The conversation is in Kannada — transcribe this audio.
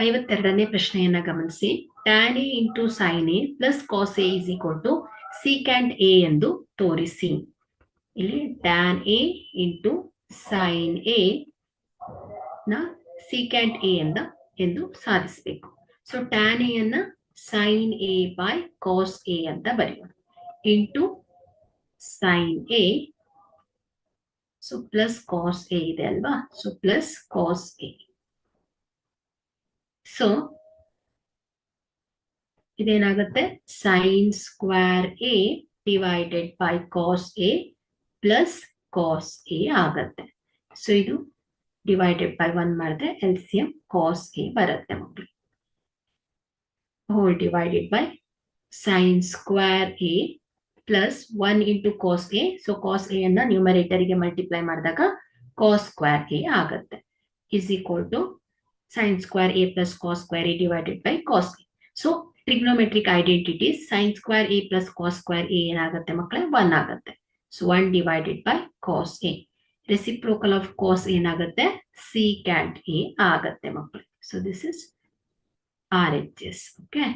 52ನೇ ಪ್ರಶ್ನೆಯನ್ನ ಗಮನಿಸಿ. tan a into sin a plus cos a is equal to secant a ಎಂದು ತೋರಿಸಿ. ಇಲ್ಲಿ tan a into sin a ನ secant a ಎಂದು ಸಾಧಿಸಬೇಕು. ಸೊ tan a ಅನ್ನ sin a by cos a ಅಂತ ಬರೆಯೋಣ. Into sin a, so plus cos a ಇದೆ ಅಲ್ವಾ, so plus cos a. So ಇದೇನಾಗುತ್ತೆ, sin square a divided by cos a plus cos a ಆಗತ್ತೆ. ಸೊ ಇದು ಡಿವೈಡೆಡ್ ಬೈ 1 ಮಾಡಿದ್ರೆ LCM cos a ಬರುತ್ತೆ ಮಕ್ಕಳು. Whole divided by sin square a plus 1 into cos a. So cos a ಅನ್ನ ನ್ಯೂಮರೇಟರ್ಗೆ ಮಲ್ಟಿಪ್ಲೈ ಮಾಡಿದಾಗ cos ಸ್ಕ್ವೇರ್ a ಆಗತ್ತೆ. Is equal to sin square a plus cos square a divided by cos a. So trigonometric identity sin square a plus cos square a ಏನಾಗುತ್ತೆ ಮಕ್ಕಳೇ, 1 ಆಗುತ್ತೆ. So 1 divided by cos a. Reciprocal of cos ಏನಾಗುತ್ತೆ, secant a ಆಗತ್ತೆ ಮಕ್ಕಳೇ. So this is RHS. Okay.